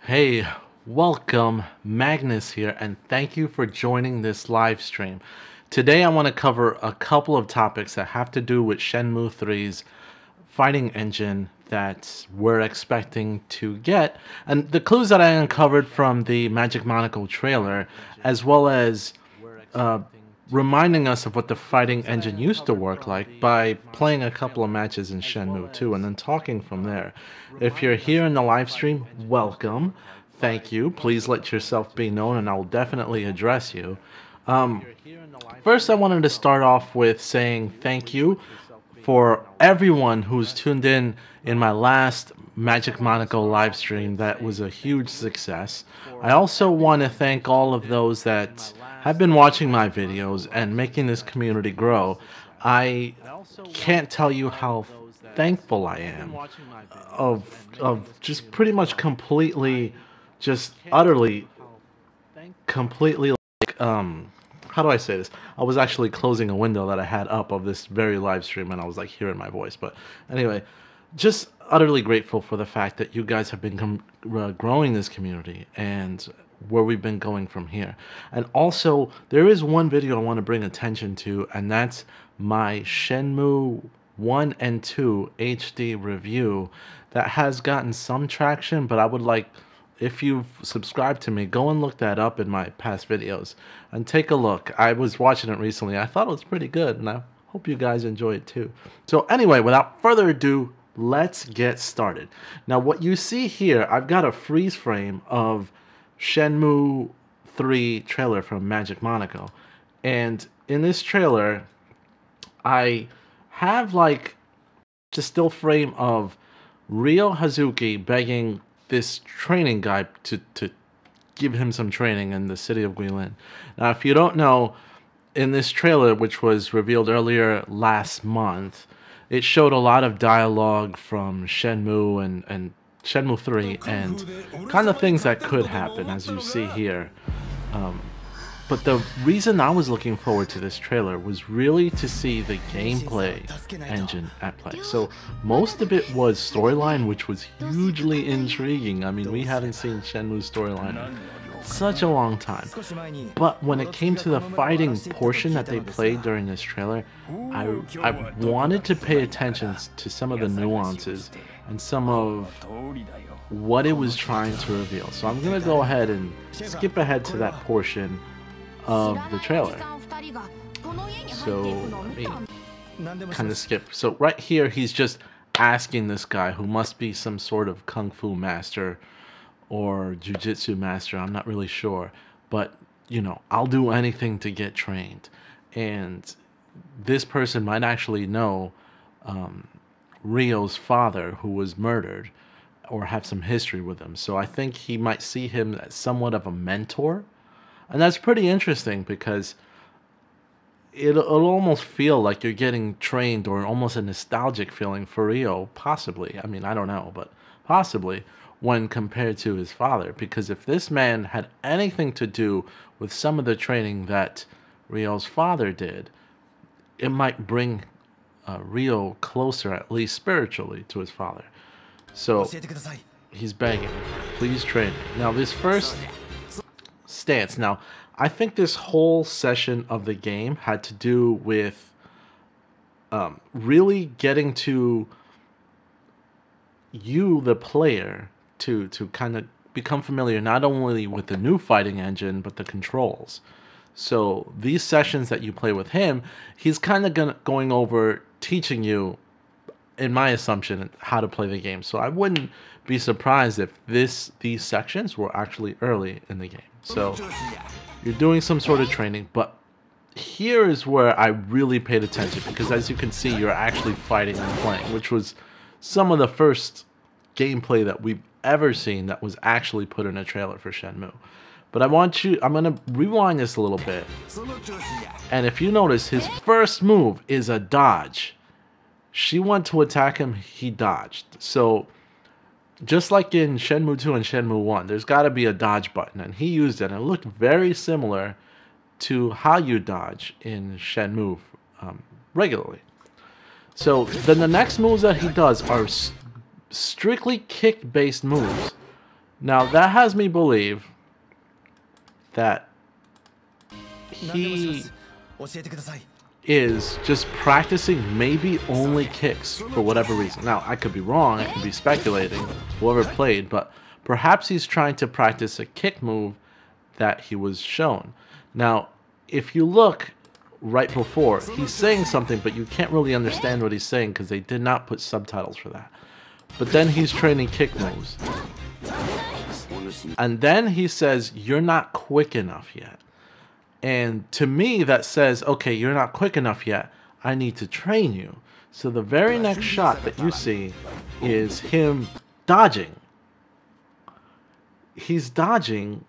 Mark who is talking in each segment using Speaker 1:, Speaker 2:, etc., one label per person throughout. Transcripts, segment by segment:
Speaker 1: Hey, welcome, Magnus here, and thank you for joining this live stream. Today I want to cover a couple of topics that have to do with Shenmue 3's fighting engine that we're expecting to get, and the clues that I uncovered from the Magic Monaco trailer, as well as reminding us of what the fighting engine used to work like by playing a couple of matches in Shenmue 2 and then talking from there. If you're here in the live stream, welcome. Thank you. Please let yourself be known and I will definitely address you. First, I wanted to start off with saying thank you for everyone who's tuned in my last Magic Monaco live stream. That was a huge success. I also want to thank all of those that have been watching my videos and making this community grow. I can't tell you how thankful I am of just pretty much completely, just utterly, completely like, how do I say this? I was actually closing a window that I had up of this very live stream and I was like hearing my voice. But anyway, just utterly grateful for the fact that you guys have been growing this community and where we've been going from here. And also, there is one video I want to bring attention to, and that's my Shenmue 1 and 2 HD review that has gotten some traction, but I would like, if you've subscribed to me, go and look that up in my past videos and take a look. I was watching it recently. I thought it was pretty good, and I hope you guys enjoy it too. So anyway, without further ado, let's get started. Now, what you see here, I've got a freeze frame of Shenmue 3 trailer from Magic Monaco. And in this trailer, I have like just still frame of Ryo Hazuki begging this training guy to give him some training in the city of Guilin. Now, if you don't know, in this trailer, which was revealed earlier last month, it showed a lot of dialogue from Shenmue and Shenmue 3 and kind of things that could happen, as you see here. But the reason I was looking forward to this trailer was really to see the gameplay engine at play. So most of it was storyline, which was hugely intriguing. I mean, we haven't seen Shenmue's storyline in such a long time. But when it came to the fighting portion that they played during this trailer, I wanted to pay attention to some of the nuances and some of what it was trying to reveal. So I'm going to go ahead and skip ahead to that portion of the trailer. So let me kind of skip. So right here, he's just asking this guy, who must be some sort of kung fu master or jiu-jitsu master, I'm not really sure, but you know, I'll do anything to get trained. And this person might actually know Ryo's father, who was murdered, or have some history with him. So I think he might see him as somewhat of a mentor. And that's pretty interesting because it'll almost feel like you're getting trained, or almost a nostalgic feeling for Ryo, possibly. I mean, I don't know, but possibly, when compared to his father. Because if this man had anything to do with some of the training that Ryo's father did, it might bring Ryo closer, at least spiritually, to his father. So he's begging, please train me. Now this first stance, now I think this whole session of the game had to do with really getting to you, the player, to kind of become familiar not only with the new fighting engine, but the controls. So these sessions that you play with him, he's kind of going over teaching you, in my assumption, how to play the game. So I wouldn't be surprised if these sections were actually early in the game. So you're doing some sort of training, but here is where I really paid attention, because as you can see, you're actually fighting and playing, which was some of the first gameplay that we've ever seen that was actually put in a trailer for Shenmue. But I'm gonna rewind this a little bit, and if you notice, his first move is a dodge. She went to attack him, he dodged. So just like in Shenmue 2 and Shenmue 1, there's got to be a dodge button, and he used it, and it looked very similar to how you dodge in Shenmue regularly. So then the next moves that he does are strictly kick-based moves, Now that has me believe that he is just practicing maybe only kicks for whatever reason. Now, I could be wrong, I could be speculating, whoever played, but perhaps he's trying to practice a kick move that he was shown. Now, if you look right before, he's saying something, but you can't really understand what he's saying because they did not put subtitles for that. But then he's training kick moves. And then he says, "You're not quick enough yet." And to me, that says, okay, you're not quick enough yet. I need to train you. So the very next shot that you see is him dodging. He's dodging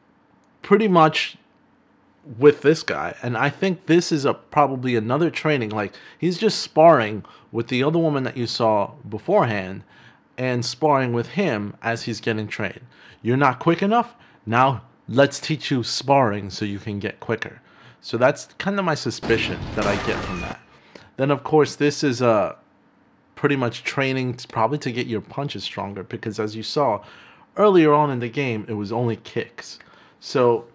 Speaker 1: pretty much with this guy. And I think this is probably another training. Like, he's just sparring with the other woman that you saw beforehand and sparring with him as he's getting trained. You're not quick enough? Now let's teach you sparring so you can get quicker. So that's kind of my suspicion that I get from that. Then, of course, this is pretty much training probably to get your punches stronger, because as you saw earlier on in the game, it was only kicks. So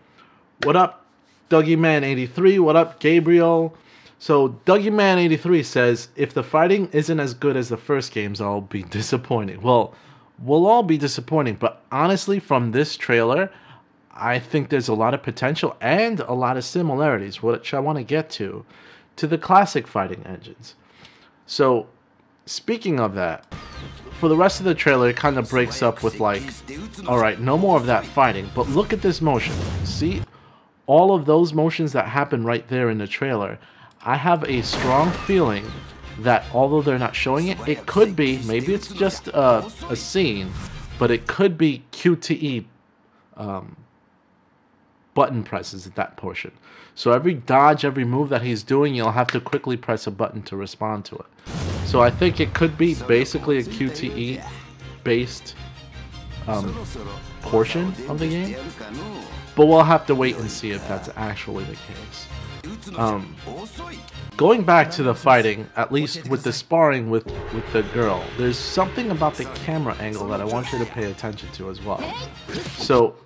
Speaker 1: what up, Dougie Man 83? What up, Gabriel? So Dougie Man 83 says, if the fighting isn't as good as the first games, I'll be disappointed. Well, we'll all be disappointed, but honestly, from this trailer, I think there's a lot of potential and a lot of similarities, which I want to get to the classic fighting engines. So, speaking of that, for the rest of the trailer, it kind of breaks up with like, alright, no more of that fighting, but look at this motion. See, all of those motions that happen right there in the trailer, I have a strong feeling that although they're not showing it, it could be, maybe it's just a scene, but it could be QTE button presses at that portion. So every dodge, every move that he's doing, you'll have to quickly press a button to respond to it. So I think it could be basically a QTE based portion of the game, but we'll have to wait and see if that's actually the case. Going back to the fighting, at least with the sparring with the girl, there's something about the camera angle that I want you to pay attention to as well. So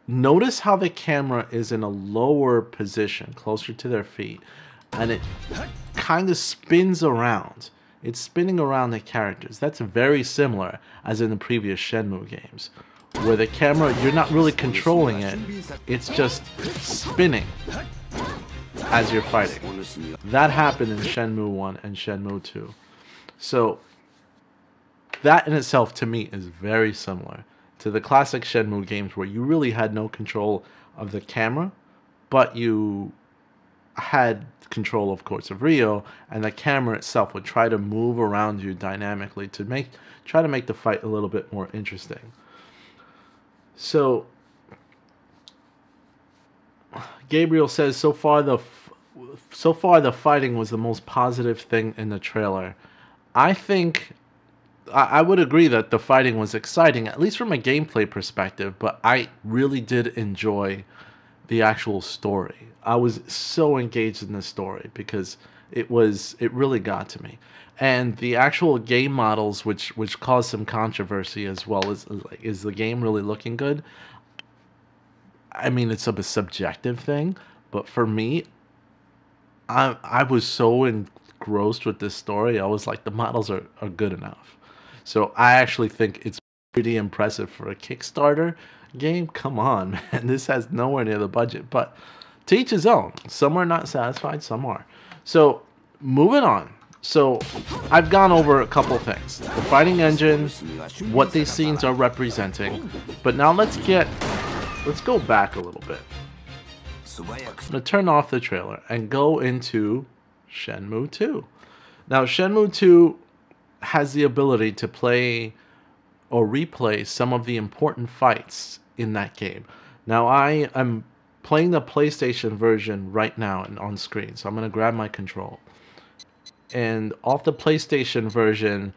Speaker 1: notice how the camera is in a lower position, closer to their feet, and it kind of spins around. It's spinning around the characters. That's very similar as in the previous Shenmue games, where the camera, you're not really controlling it, it's just spinning as you're fighting. That happened in Shenmue 1 and Shenmue 2. So that in itself, to me, is very similar to the classic Shenmue games, where you really had no control of the camera, but you had control, of course, of Ryo, and the camera itself would try to move around you dynamically to try to make the fight a little bit more interesting. So Gabriel says, so far the fighting was the most positive thing in the trailer. I think I would agree that the fighting was exciting, at least from a gameplay perspective, but I really did enjoy the actual story. I was so engaged in the story because it really got to me. And the actual game models, which caused some controversy as well, is the game really looking good? I mean, it's a subjective thing, but for me, I was so engrossed with this story. I was like, the models are good enough. So I actually think it's pretty impressive for a Kickstarter game. Come on, man. This has nowhere near the budget, but to each his own. Some are not satisfied, some are. So moving on. So I've gone over a couple things. The fighting engine, what these scenes are representing. But now let's go back a little bit. I'm going to turn off the trailer and go into Shenmue 2. Now Shenmue 2 has the ability to play or replay some of the important fights in that game. Now I am playing the PlayStation version right now and on screen, so I'm going to grab my control. And off the PlayStation version,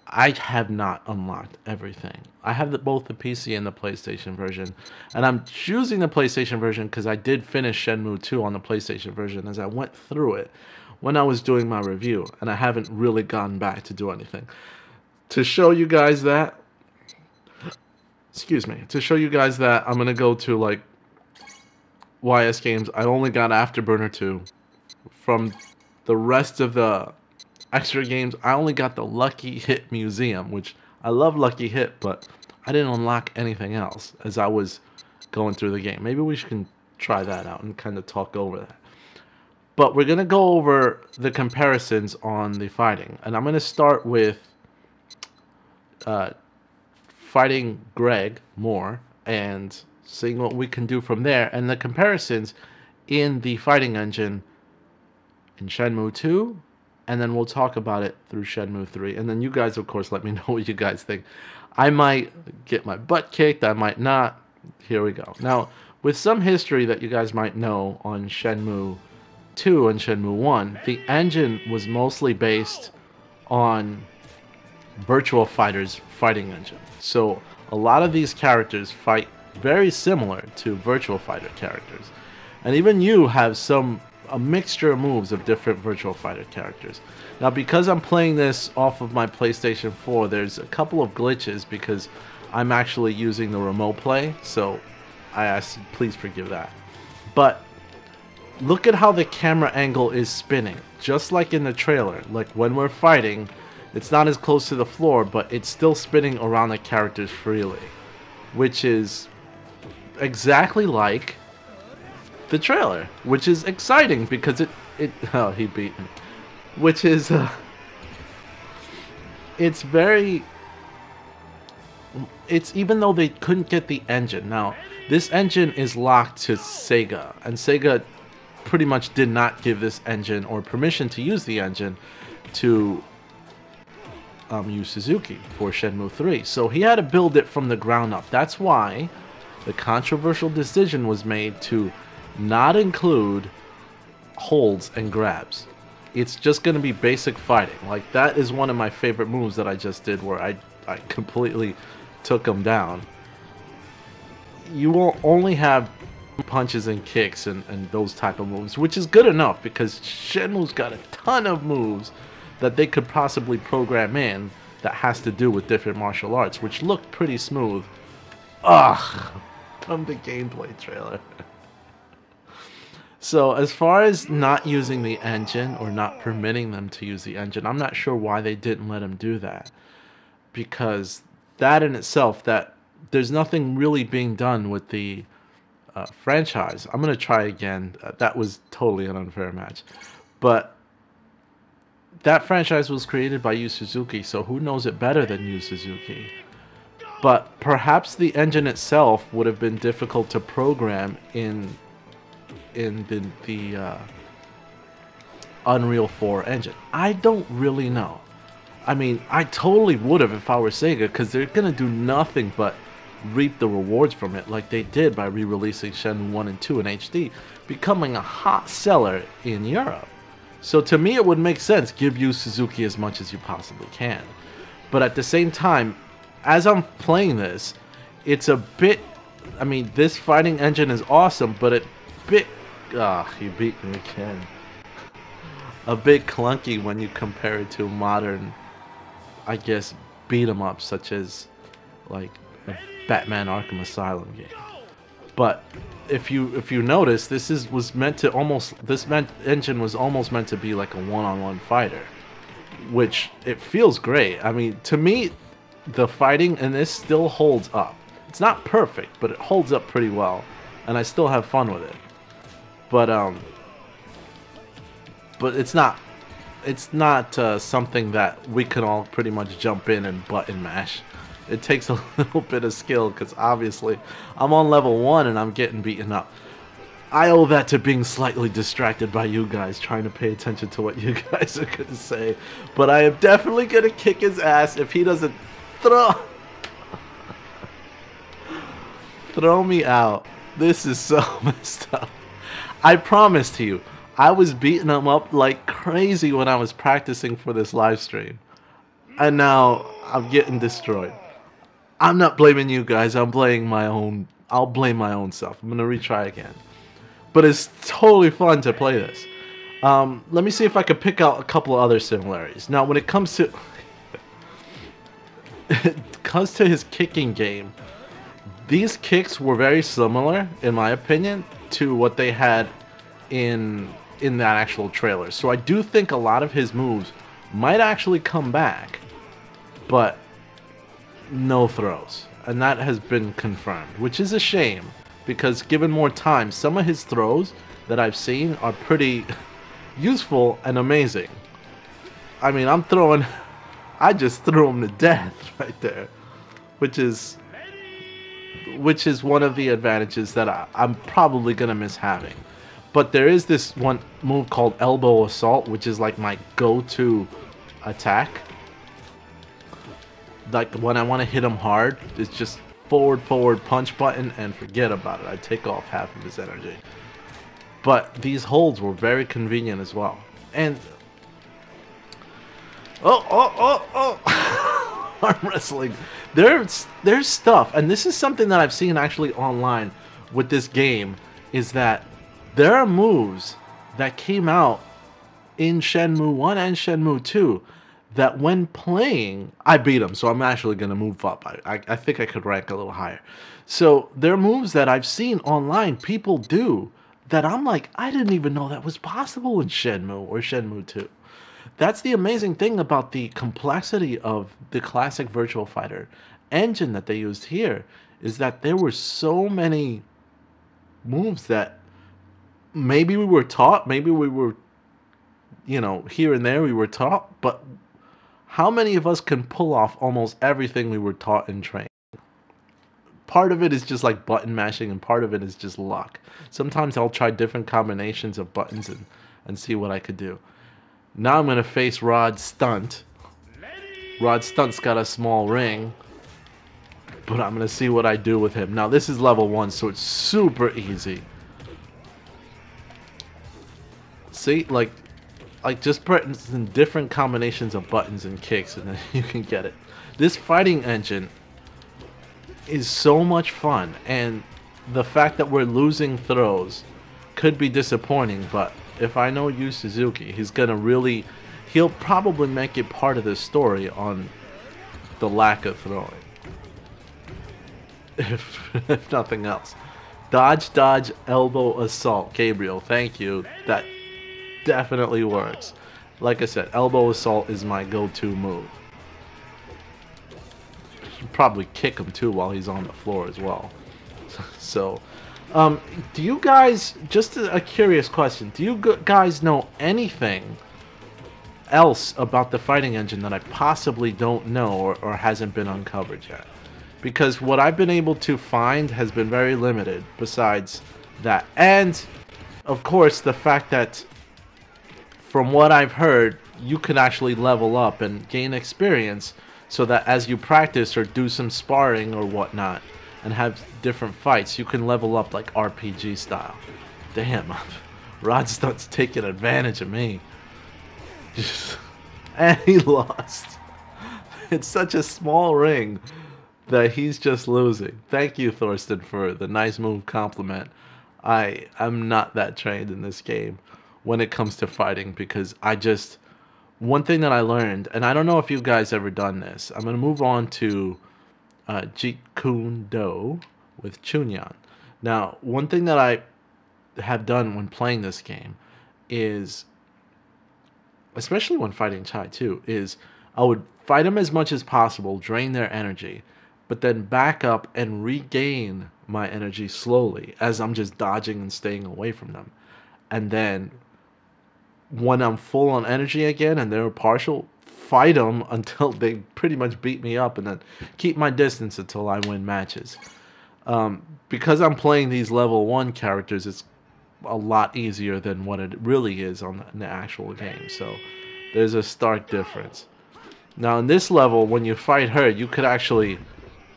Speaker 1: I have not unlocked everything. I have both the PC and the PlayStation version, and I'm choosing the PlayStation version because I did finish Shenmue 2 on the PlayStation version as I went through it when I was doing my review, and I haven't really gone back to do anything to show you guys that. excuse me, to show you guys that I'm gonna go to like YS games. I only got Afterburner 2. From the rest of the extra games, I only got the Lucky Hit Museum, which I love Lucky Hit, but I didn't unlock anything else as I was going through the game. Maybe we can try that out and kind of talk over that. But we're going to go over the comparisons on the fighting. And I'm going to start with fighting Greg more and seeing what we can do from there. And the comparisons in the fighting engine in Shenmue 2. And then we'll talk about it through Shenmue 3. And then you guys, of course, let me know what you guys think. I might get my butt kicked. I might not. Here we go. Now, with some history that you guys might know on Shenmue 2 and Shenmue 1, the engine was mostly based on Virtua Fighter's fighting engine. So a lot of these characters fight very similar to Virtua Fighter characters. And even you have a mixture of moves of different Virtua Fighter characters. Now, because I'm playing this off of my PlayStation 4, there's a couple of glitches because I'm actually using the remote play, so I ask, please forgive that. But look at how the camera angle is spinning, just like in the trailer. Like when we're fighting, it's not as close to the floor, but it's still spinning around the characters freely, which is exactly like the trailer, which is exciting because it oh, he beat me, which is it's very, it's, even though they couldn't get the engine. Now this engine is locked to Sega, and Sega pretty much did not give this engine or permission to use the engine to Yu Suzuki for Shenmue 3, so he had to build it from the ground up. That's why the controversial decision was made to not include holds and grabs. It's just going to be basic fighting. Like, that is one of my favorite moves that I just did, where I completely took him down. You will only have punches and kicks and those type of moves, which is good enough because Shenmue's got a ton of moves that they could possibly program in that has to do with different martial arts, which looked pretty smooth. Ugh, from the gameplay trailer. So as far as not using the engine or not permitting them to use the engine, I'm not sure why they didn't let them do that, because that in itself, that there's nothing really being done with the franchise. I'm going to try again. That was totally an unfair match. But that franchise was created by Yu Suzuki, so who knows it better than Yu Suzuki? But perhaps the engine itself would have been difficult to program in the Unreal 4 engine. I don't really know. I mean, I totally would have if I were Sega, because they're going to do nothing but reap the rewards from it, like they did by re-releasing Shenmue 1 and 2 in HD, becoming a hot seller in Europe. So to me it would make sense, give Yu Suzuki as much as you possibly can. But at the same time, as I'm playing this, it's a bit, I mean, this fighting engine is awesome, but it bit, he beat me again. A bit clunky when you compare it to modern, I guess, beat 'em ups such as like Batman Arkham Asylum game. But if you notice, this was meant to engine was almost meant to be like a one-on-one fighter, which it feels great. I mean, to me, the fighting in this still holds up. It's not perfect, but it holds up pretty well, and I still have fun with it. But it's not something that we can all pretty much jump in and button mash. It takes a little bit of skill, because obviously I'm on level 1 and I'm getting beaten up. I owe that to being slightly distracted by you guys, trying to pay attention to what you guys are going to say. But I am definitely going to kick his ass if he doesn't throw me out. This is so messed up. I promise to you, I was beating him up like crazy when I was practicing for this live stream. And now I'm getting destroyed. I'm not blaming you guys. I'll blame my own self. I'm going to retry again. But it's totally fun to play this. Let me see if I can pick out a couple of other similarities. Now, when it comes to his kicking game, These kicks were very similar, in my opinion, to what they had in that actual trailer. So I do think a lot of his moves might actually come back, but no throws. And that has been confirmed, which is a shame, because given more time, some of his throws that I've seen are pretty useful and amazing. I mean, I just threw him to death right there, which is one of the advantages that I'm probably going to miss having. But there is this one move called Elbow Assault, which is like my go-to attack. Like when I want to hit him hard, it's just forward punch button and forget about it. I take off half of his energy. But these holds were very convenient as well. And arm wrestling. There's stuff, and this is something that I've seen actually online with this game, is that there are moves that came out in Shenmue 1 and Shenmue 2 that when playing, I beat them, so I'm actually going to move up. I think I could rank a little higher. So there are moves that I've seen online people do that I'm like, I didn't even know that was possible in Shenmue or Shenmue 2. That's the amazing thing about the complexity of the classic Virtual Fighter engine that they used here, is that there were so many moves that maybe we were taught, maybe we were, you know, here and there we were taught, but how many of us can pull off almost everything we were taught in training? Part of it is just like button mashing, and part of it is just luck. Sometimes I'll try different combinations of buttons and see what I could do. Now I'm going to face Rod Stunt. Rod Stunt's got a small ring, but I'm going to see what I do with him. Now this is level 1, so it's super easy. See, like just pressing different combinations of buttons and kicks, and then you can get it. This fighting engine is so much fun, and the fact that we're losing throws could be disappointing, but if I know Yu Suzuki, he'll probably make it part of the story on the lack of throwing. If nothing else. Dodge, elbow, assault. Gabriel, thank you. That definitely works. Like I said, elbow assault is my go-to move. Should probably kick him too while he's on the floor as well. So, do you guys, just a curious question, do you guys know anything else about the fighting engine that I possibly don't know or hasn't been uncovered yet? Because what I've been able to find has been very limited besides that. And, of course, the fact that, from what I've heard, you can actually level up and gain experience so that as you practice or do some sparring or whatnot and have different fights, you can level up like RPG style. Damn, Rod Stunt's taking advantage of me. And he lost. It's such a small ring that he's just losing. Thank you, Thorsten, for the nice move compliment. I'm not that trained in this game when it comes to fighting, because one thing that I learned, and I don't know if you guys ever done this, I'm going to move on to Jeet Kune Do with Chunyan. Now, one thing that I have done when playing this game is, especially when fighting Chai too, is I would fight them as much as possible, drain their energy, but then back up and regain my energy slowly as I'm just dodging and staying away from them. And then when I'm full on energy again and they're partial, fight them until they pretty much beat me up, and then keep my distance until I win matches. Because I'm playing these level 1 characters, it's a lot easier than what it really is on the actual game. So there's a stark difference. Now in this level, when you fight her, you could actually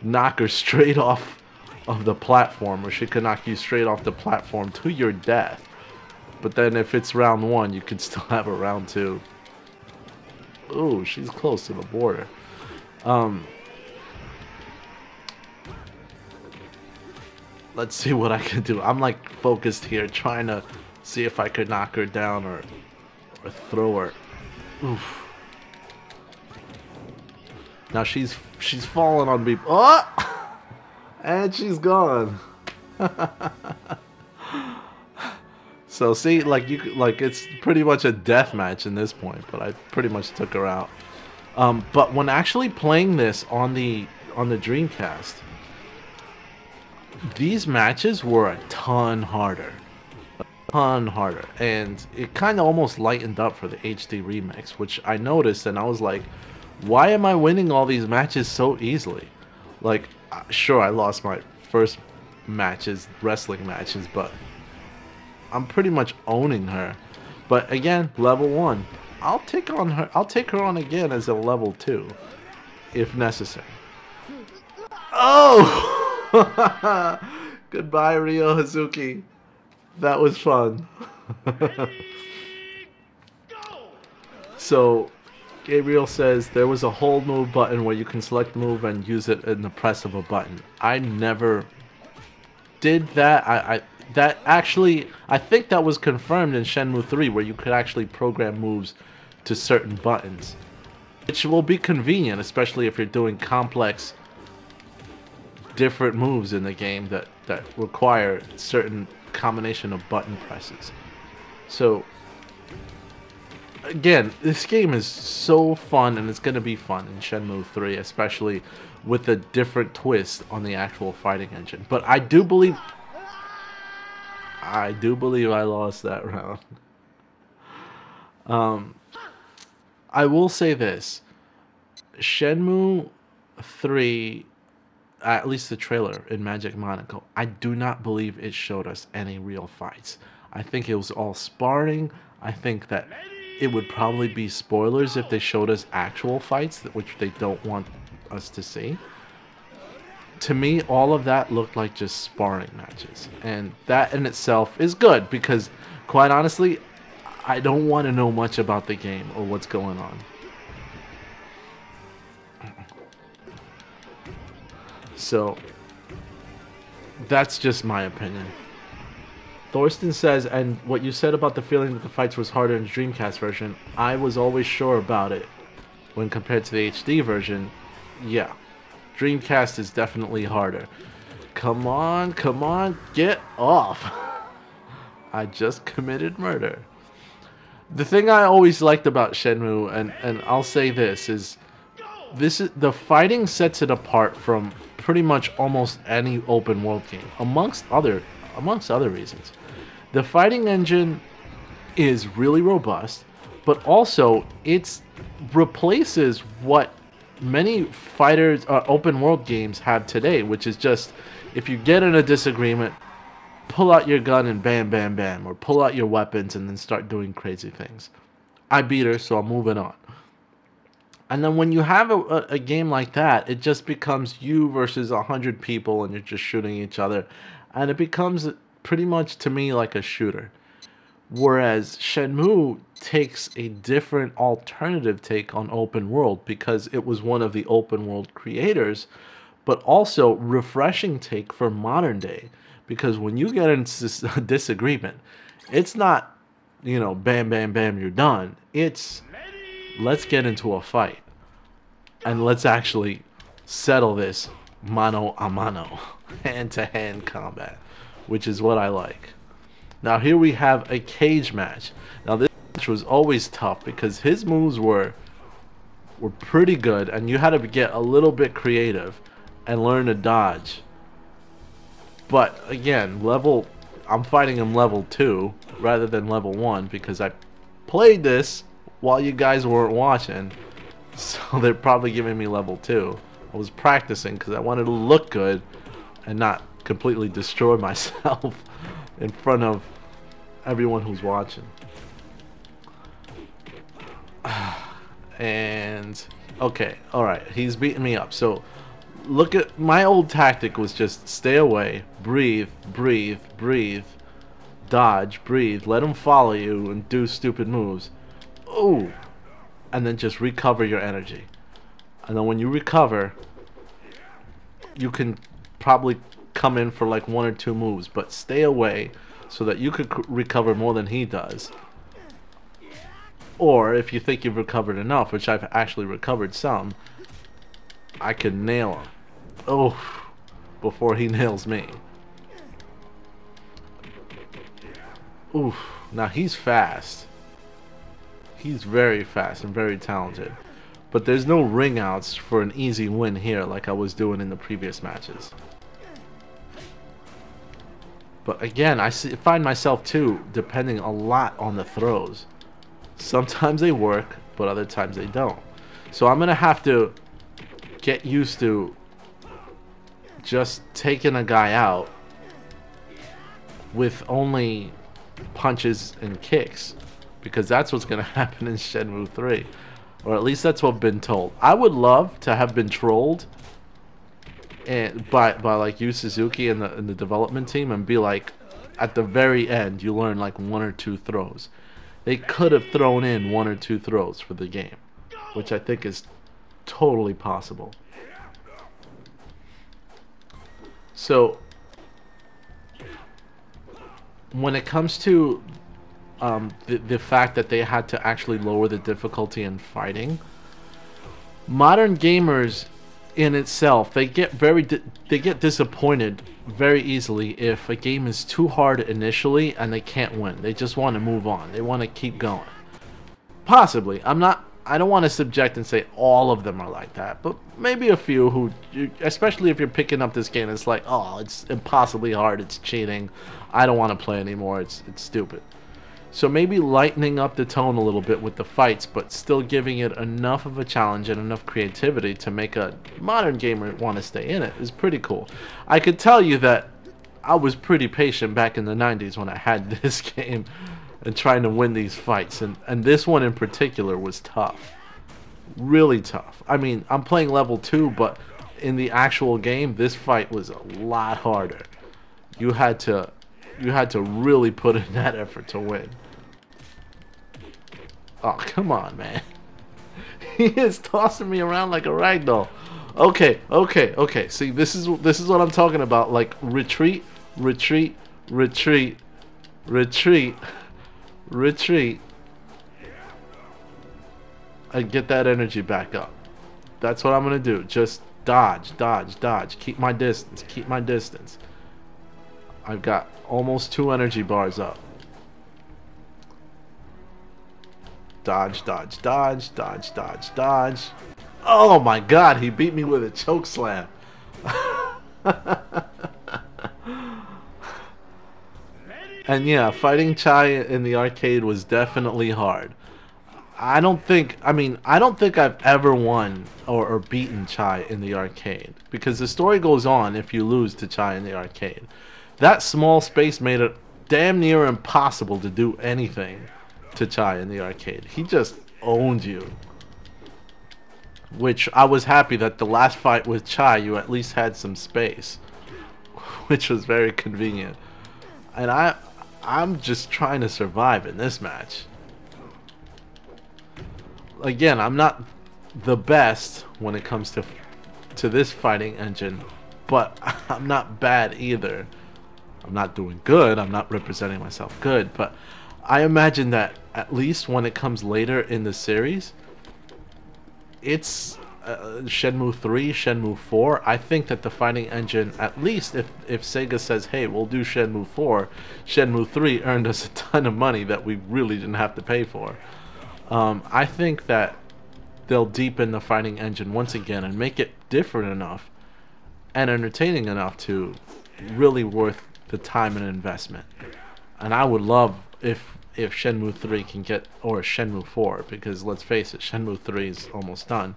Speaker 1: knock her straight off of the platform, or she could knock you straight off the platform to your death. But then if it's round 1, you can still have a round 2. Ooh, she's close to the border. Let's see what I can do. I'm like focused here, trying to see if I could knock her down or throw her. Oof. Now she's falling on me. Oh! And she's gone. So see, like it's pretty much a death match in this point, but I pretty much took her out. But when actually playing this on the Dreamcast, these matches were a ton harder. And it kind of almost lightened up for the HD remix, which I noticed, and I was like, why am I winning all these matches so easily? Like, sure, I lost my first matches, wrestling matches, but I'm pretty much owning her. But again, level 1. I'll take her on again as a level 2 if necessary. Oh! Goodbye, Ryo Hazuki. That was fun. So, Gabriel says there was a hold move button where you can select move and use it in the press of a button. I never did that. I think that was confirmed in Shenmue 3 where you could actually program moves to certain buttons, which will be convenient, especially if you're doing complex different moves in the game that require certain combination of button presses. So again, this game is so fun, and it's going to be fun in Shenmue 3, especially with a different twist on the actual fighting engine. But I do believe I lost that round. I will say this. Shenmue 3, at least the trailer in Magic Monaco, I do not believe it showed us any real fights. I think it was all sparring. I think that it would probably be spoilers if they showed us actual fights, which they don't want us to see. To me, all of that looked like just sparring matches. And that in itself is good, because quite honestly, I don't want to know much about the game or what's going on. So, that's just my opinion. Thorsten says, and what you said about the feeling that the fights was harder in the Dreamcast version, I was always sure about it when compared to the HD version. Yeah, Dreamcast is definitely harder. Come on, get off. I just committed murder. The thing I always liked about Shenmue, and I'll say this is the fighting sets it apart from pretty much almost any open world game, amongst other reasons. The fighting engine is really robust, but also it replaces what many fighters open world games have today, which is just, if you get in a disagreement, pull out your gun and bam bam bam, or pull out your weapons and then start doing crazy things. I beat her, so I'm moving on. And then when you have a game like that, it just becomes you versus 100 people, and you're just shooting each other. And it becomes pretty much, to me, like a shooter. Whereas Shenmue takes a different alternative take on open world, because it was one of the open world creators, but also refreshing take for modern day. Because when you get into a disagreement, it's not, bam, bam, bam, you're done. It's, let's get into a fight. And let's actually settle this mano a mano, hand-to-hand combat, which is what I like. Now here we have a cage match. Now this match was always tough because his moves were pretty good, and you had to get a little bit creative and learn to dodge. But again, I'm fighting him level 2 rather than level 1 because I played this while you guys weren't watching, so they're probably giving me level 2. I was practicing because I wanted to look good and not completely destroy myself in front of everyone who's watching. And okay, alright, he's beating me up. So look at my old tactic was just stay away, breathe, dodge, breathe, let him follow you and do stupid moves. Ooh, and then just recover your energy. And then when you recover, you can probably come in for like 1 or 2 moves, but stay away so that you could recover more than he does. Or if you think you've recovered enough, which I've actually recovered some, I can nail him. Oh, before he nails me. Oof. Now he's fast. He's very fast and very talented. But there's no ring outs for an easy win here like I was doing in the previous matches. But again, I find myself too depending a lot on the throws. Sometimes they work, but other times they don't. So I'm going to have to get used to just taking a guy out with only punches and kicks, because that's what's going to happen in Shenmue 3, or at least that's what I've been told. I would love to have been trolled by like Yu Suzuki and the development team and be like, at the very end you learn like 1 or 2 throws. They could have thrown in 1 or 2 throws for the game, which I think is totally possible. So when it comes to the fact that they had to actually lower the difficulty in fighting, modern gamers in itself, they get disappointed very easily if a game is too hard initially and they can't win. They just want to move on. They want to keep going. Possibly. I don't want to subject and say all of them are like that, but maybe a few who, especially if you're picking up this game, it's like, oh, it's impossibly hard, it's cheating, I don't want to play anymore, it's stupid. So maybe lightening up the tone a little bit with the fights, but still giving it enough of a challenge and enough creativity to make a modern gamer want to stay in it is pretty cool. I could tell you that I was pretty patient back in the 90s when I had this game and trying to win these fights, and this one in particular was tough. Really tough. I mean, I'm playing level 2, but in the actual game, this fight was a lot harder. You had to really put in that effort to win. Oh, come on, man. He is tossing me around like a ragdoll. Okay. See, this is what I'm talking about. Like, retreat, retreat, retreat, retreat, retreat, and get that energy back up. That's what I'm gonna do. Just dodge, dodge, dodge. Keep my distance. Keep my distance. I've got almost 2 energy bars up. Dodge, dodge, dodge, dodge, dodge, dodge. Oh my god, he beat me with a choke slam. And yeah, fighting Chai in the arcade was definitely hard. I don't think I've ever won or beaten Chai in the arcade, because the story goes on if you lose to Chai in the arcade. That small space made it damn near impossible to do anything to Chai in the arcade. He just owned you. Which I was happy that the last fight with Chai you at least had some space, which was very convenient. And I'm just trying to survive in this match. Again, I'm not the best when it comes to this fighting engine, but I'm not bad either. I'm not doing good, I'm not representing myself good, but I imagine that at least when it comes later in the series, it's Shenmue 3, Shenmue 4, I think that the fighting engine, at least if Sega says, hey, we'll do Shenmue 4, Shenmue 3 earned us a ton of money that we really didn't have to pay for. I think that they'll deepen the fighting engine once again and make it different enough and entertaining enough to really worth the time and investment. And I would love if Shenmue 3 can get, or Shenmue 4, because let's face it, Shenmue 3 is almost done.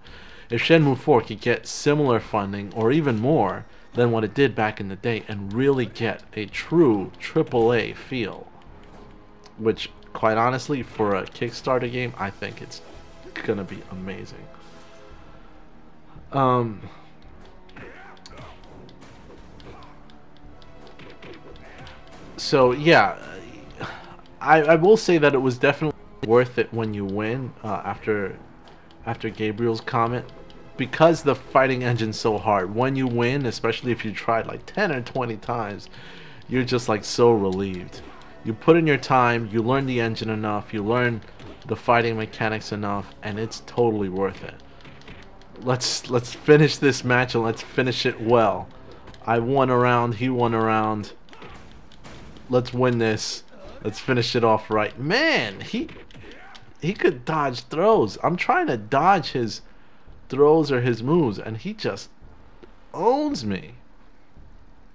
Speaker 1: If Shenmue 4 could get similar funding or even more than what it did back in the day and really get a true AAA feel, which quite honestly for a Kickstarter game I think it's gonna be amazing. So yeah, I will say that it was definitely worth it when you win after Gabriel's comment, because the fighting engine's so hard. When you win, especially if you tried like 10 or 20 times, you're just like so relieved. You put in your time, you learn the engine enough, you learn the fighting mechanics enough, and it's totally worth it. Let's finish this match and let's finish it well. I won a round, he won a round. Let's win this. Let's finish it off right. Man, he could dodge throws. I'm trying to dodge his throws or his moves, and he just owns me.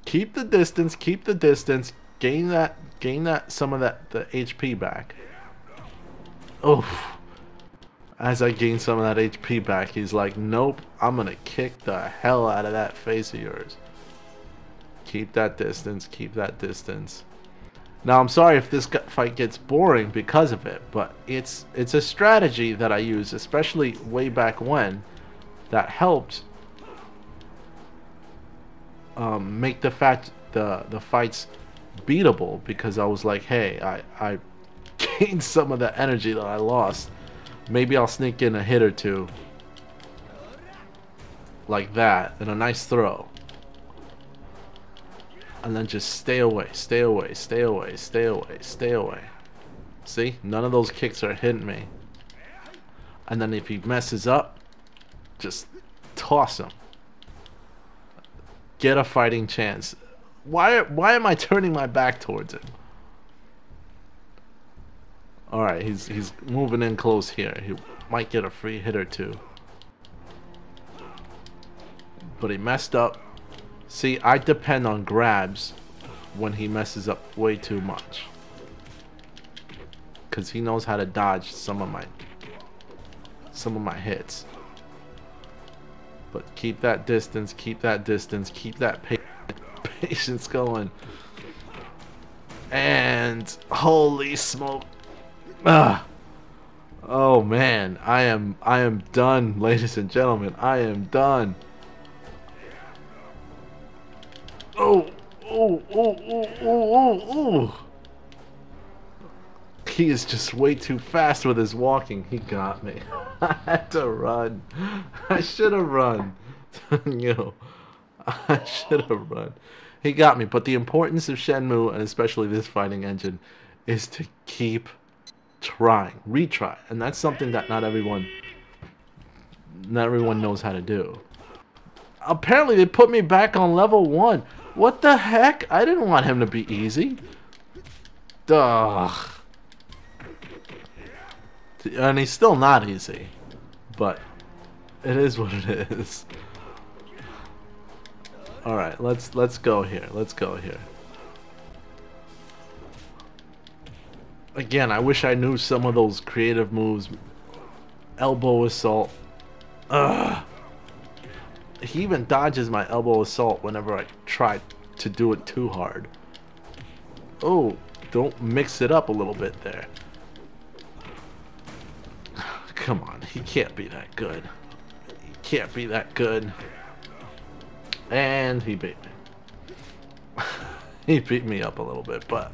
Speaker 1: Keep the distance, keep the distance. Gain that some of the HP back. Oof. As I gain some of that HP back, he's like, nope, I'm gonna kick the hell out of that face of yours. Keep that distance, keep that distance. Now, I'm sorry if this fight gets boring because of it, but it's a strategy that I use, especially way back when, that helped make the fights beatable, because I was like, hey, I gained some of the energy that I lost. Maybe I'll sneak in a hit or two like that and a nice throw, and then just stay away, stay away, stay away, stay away, stay away. See, none of those kicks are hitting me. And then if he messes up, just toss him. Get a fighting chance. Why am I turning my back towards him? Alright, he's moving in close here. He might get a free hit or two. But he messed up. See, I depend on grabs when he messes up way too much, because he knows how to dodge some of my hits. But keep that distance, keep that distance, keep that patience going. And holy smoke. Oh man, I am done, ladies and gentlemen. I am done. Oh, oh, oh, oh, oh, oh. He is just way too fast with his walking. He got me. I had to run. I should have run. Yo, I should have run. He got me. But the importance of Shenmue, and especially this fighting engine, is to keep trying, retry, and that's something that not everyone knows how to do. Apparently, they put me back on level 1. What the heck? I didn't want him to be easy. Duh. And he's still not easy, but it is what it is. All right, let's go here. Let's go here. Again, I wish I knew some of those creative moves. Elbow assault. Ugh. He even dodges my elbow assault whenever I try to do it too hard. Oh, don't mix it up a little bit there. Come on, he can't be that good. He can't be that good. And he beat me. He beat me up a little bit, but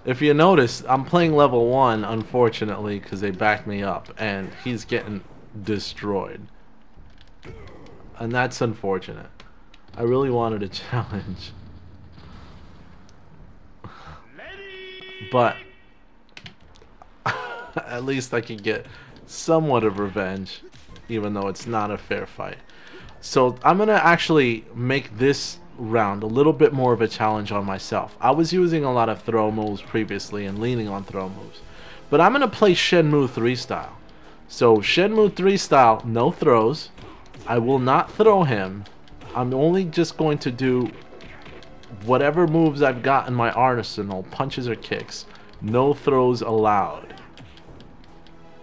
Speaker 1: if you notice, I'm playing level 1, unfortunately, because they backed me up, and he's getting destroyed. And that's unfortunate. I really wanted a challenge. But at least I could get somewhat of revenge, even though it's not a fair fight. So I'm going to actually make this round a little bit more of a challenge on myself. I was using a lot of throw moves previously and leaning on throw moves. But I'm going to play Shenmue 3 style. So Shenmue 3 style, no throws. I will not throw him. I'm only just going to do whatever moves I've got in my arsenal, punches or kicks. No throws allowed.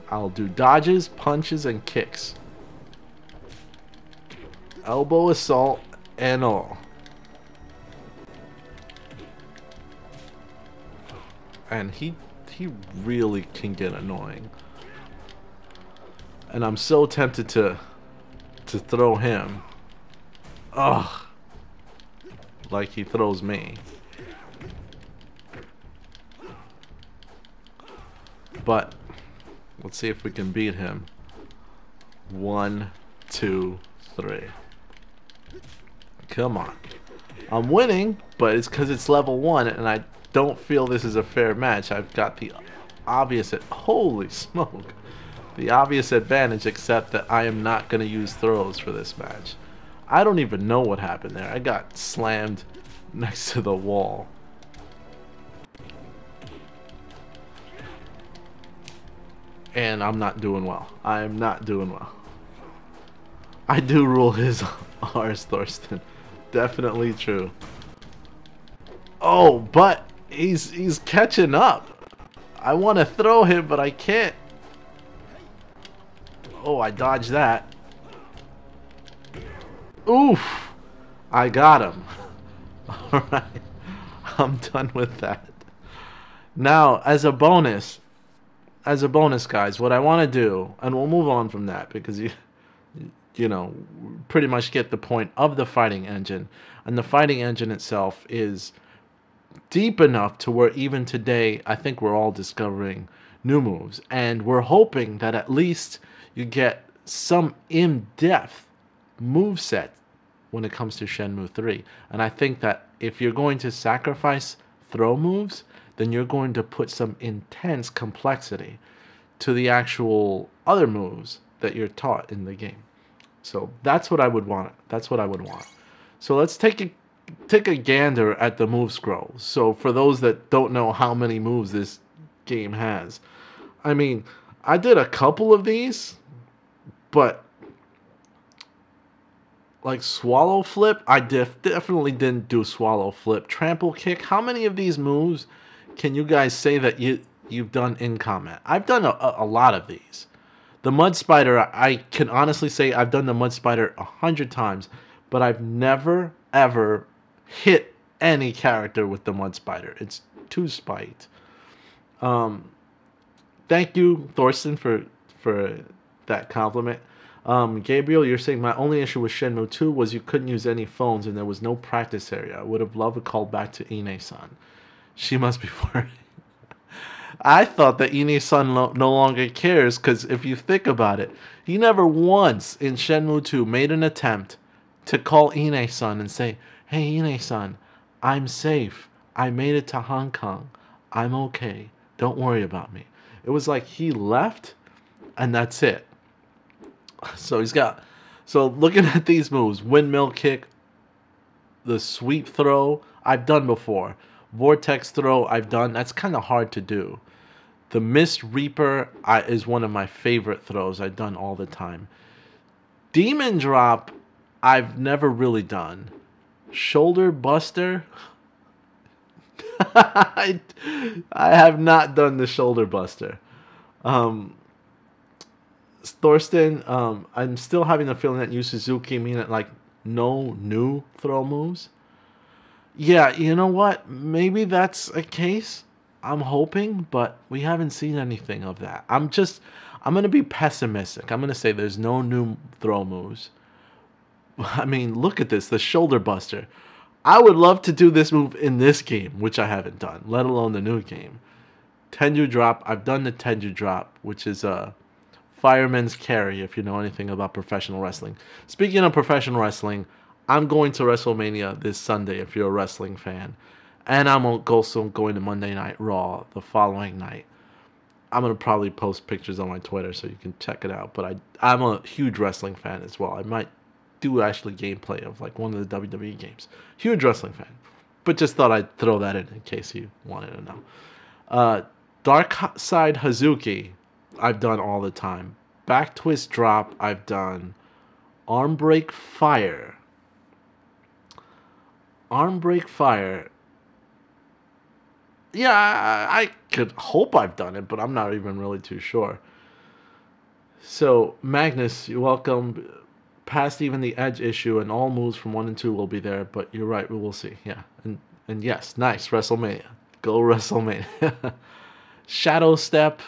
Speaker 1: I'll do dodges, punches, and kicks. Elbow assault and all. And he really can get annoying. And I'm so tempted to throw him. Ugh. Like he throws me. But let's see if we can beat him. 1, 2, 3. Come on. I'm winning, but it's because it's level 1 and I don't feel this is a fair match. I've got the obvious, holy smoke, the obvious advantage, except that I am not going to use throws for this match. I don't even know what happened there. I got slammed next to the wall. And I'm not doing well. I am not doing well. I do rule his R's, Thorsten. Definitely true. Oh, but he's catching up. I want to throw him, but I can't. Oh, I dodged that. Oof! I got him. Alright. I'm done with that. Now, as a bonus, guys, what I want to do, and we'll move on from that because you know, pretty much get the point of the fighting engine. And the fighting engine itself is deep enough to where even today, I think we're all discovering new moves. And we're hoping that at least you get some in-depth moveset when it comes to Shenmue 3. And I think that if you're going to sacrifice throw moves, then you're going to put some intense complexity to the actual other moves that you're taught in the game. So that's what I would want. That's what I would want. So let's take a gander at the move scroll. So for those that don't know how many moves this game has, I mean, I did a couple of these, but like swallow flip, I definitely didn't do swallow flip. Trample kick, how many of these moves can you guys say that you've done in combat? I've done a lot of these. The mud spider, I can honestly say I've done the mud spider 100 times, but I've never ever hit any character with the mud spider. It's too spite. Thank you, Thorsten, for that compliment. Gabriel, you're saying my only issue with Shenmue 2 was you couldn't use any phones and there was no practice area. I would have loved a call back to Ine-san. She must be worried. I thought that Ine-san no longer cares, because if you think about it, he never once in Shenmue 2 made an attempt to call Ine-san and say, hey Ine-san, I'm safe. I made it to Hong Kong. I'm okay. Don't worry about me. It was like he left and that's it. So looking at these moves, windmill kick, the sweep throw, I've done before. Vortex throw, I've done. That's kind of hard to do. The Mist Reaper is one of my favorite throws. I've done all the time. Demon Drop, I've never really done. Shoulder Buster, I have not done the Shoulder Buster. Thorsten, I'm still having the feeling that Yu Suzuki mean it like no new throw moves. Yeah, you know what? Maybe that's a case. I'm hoping, but we haven't seen anything of that. I'm going to be pessimistic. I'm going to say there's no new throw moves. I mean, look at this, the Shoulder Buster. I would love to do this move in this game, which I haven't done, let alone the new game. Tenju Drop, I've done the Tenju Drop, which is a fireman's carry, if you know anything about professional wrestling. Speaking of professional wrestling, I'm going to WrestleMania this Sunday if you're a wrestling fan. And I'm also going to Monday Night Raw the following night. I'm going to probably post pictures on my Twitter so you can check it out. But I'm a huge wrestling fan as well. I might do actually gameplay of like one of the WWE games. Huge wrestling fan. But just thought I'd throw that in case you wanted to know. Dark Side Hazuki, I've done all the time. Back Twist Drop, I've done. Arm Break Fire. Arm Break Fire. Yeah, I could hope I've done it, but I'm not even really too sure. So, Magnus, you're welcome. Past even the edge issue, and all moves from 1 and 2 will be there, but you're right, we will see. Yeah, and yes, nice, WrestleMania. Go WrestleMania. Shadow Step.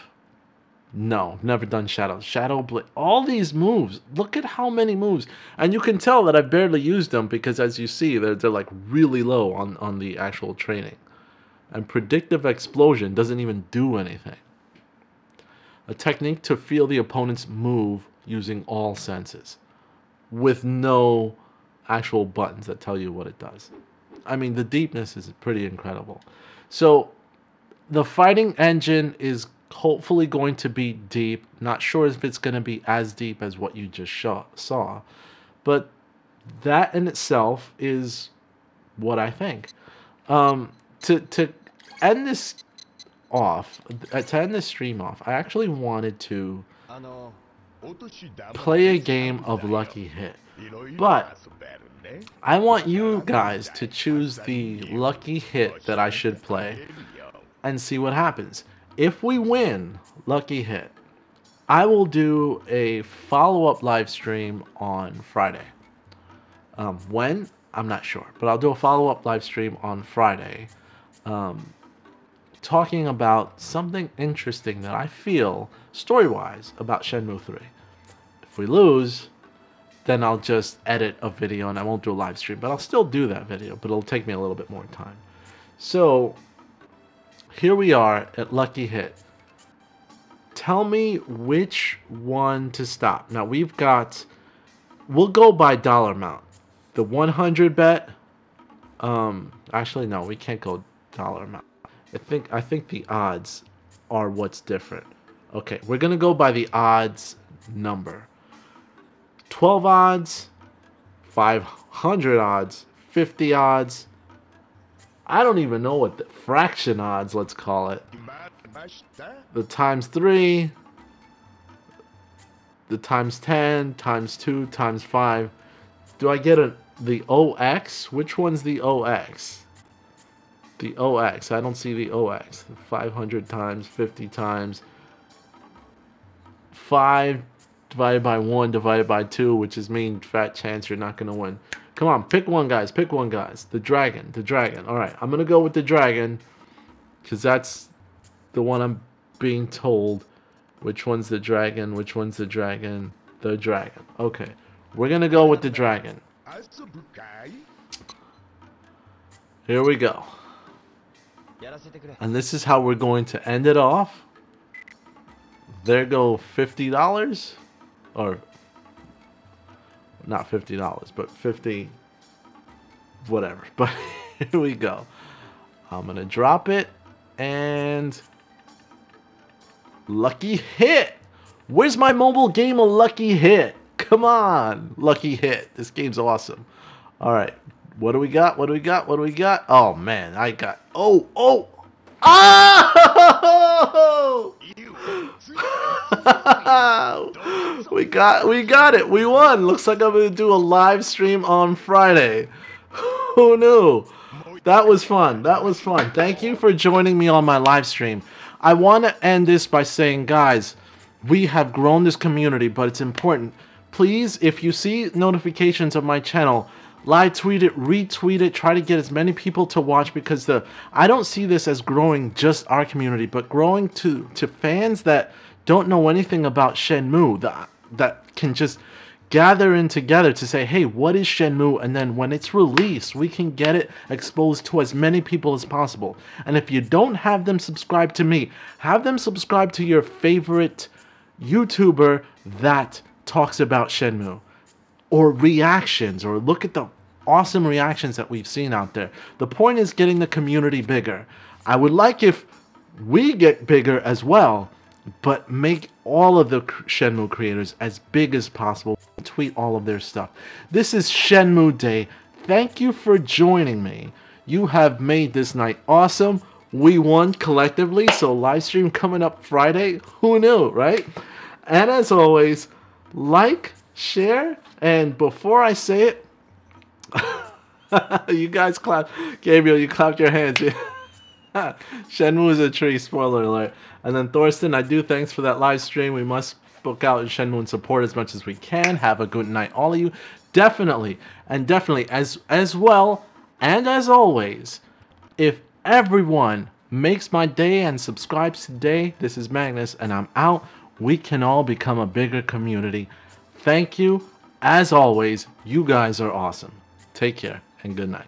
Speaker 1: No, never done Shadow. Shadow Blade. All these moves. Look at how many moves. And you can tell that I've barely used them because, as you see, they're like really low on the actual training. And Predictive Explosion doesn't even do anything. A technique to feel the opponent's move using all senses, with no actual buttons that tell you what it does. I mean, the deepness is pretty incredible. So, the fighting engine is hopefully going to be deep. Not sure if it's going to be as deep as what you just saw. But that in itself is what I think. To end this off, to end this stream off, I actually wanted to play a game of Lucky Hit, but I want you guys to choose the Lucky Hit that I should play and see what happens. If we win Lucky Hit, I will do a follow-up live stream on Friday. When? I'm not sure, but I'll do a follow-up live stream on Friday, talking about something interesting that I feel, story-wise, about Shenmue 3. If we lose, then I'll just edit a video and I won't do a live stream, but I'll still do that video, but it'll take me a little bit more time. So, here we are at Lucky Hit. Tell me which one to stop. Now, we'll go by dollar amount. The 100 bet, actually no, we can't go dollar amount. I think the odds are what's different. Okay, we're gonna go by the odds number. 12 odds, 500 odds, 50 odds. I don't even know what the fraction odds, let's call it. The times 3, the times 10, times 2, times 5. Do I get the OX? Which one's the OX? The OX. I don't see the OX. 500 times, 50 times. 5 divided by 1 divided by 2, which is mean fat chance you're not going to win. Come on, pick one, guys. Pick one, guys. The dragon. The dragon. All right, I'm going to go with the dragon because that's the one I'm being told. Which one's the dragon? Which one's the dragon? The dragon. Okay. We're going to go with the dragon. Here we go. And this is how we're going to end it off. There go $50. Or, not $50, but 50, whatever. But here we go. I'm going to drop it. And Lucky Hit. Where's my mobile game of Lucky Hit? Come on, Lucky Hit. This game's awesome. All right, what do we got? What do we got? What do we got? Oh man, I got. Oh! we got it. We won. Looks like I'm gonna do a live stream on Friday. Who knew? That was fun. That was fun. Thank you for joining me on my live stream. I want to end this by saying, guys, we have grown this community, but it's important. Please, if you see notifications of my channel, live tweet it, retweet it, try to get as many people to watch, because I don't see this as growing just our community, but growing to fans that don't know anything about Shenmue, that can just gather in together to say, hey, what is Shenmue? And then when it's released, we can get it exposed to as many people as possible. And if you don't have them subscribe to me, have them subscribe to your favorite YouTuber that talks about Shenmue, or reactions, or look at the awesome reactions that we've seen out there. The point is getting the community bigger. I would like if we get bigger as well, but make all of the Shenmue creators as big as possible. Tweet all of their stuff. This is Shenmue Day. Thank you for joining me. You have made this night awesome. We won collectively, so live stream coming up Friday. Who knew, right? And as always, like, share, and before I say it, you guys clap. Gabriel, you clapped your hands. Shenmue is a tree, spoiler alert. And then Thorsten, I do thanks for that live stream. We must book out in Shenmue and support as much as we can. Have a good night, all of you. Definitely, and definitely, as well, and as always, if everyone makes my day and subscribes today, this is Magnus, and I'm out. We can all become a bigger community. Thank you. As always, you guys are awesome. Take care, and good night.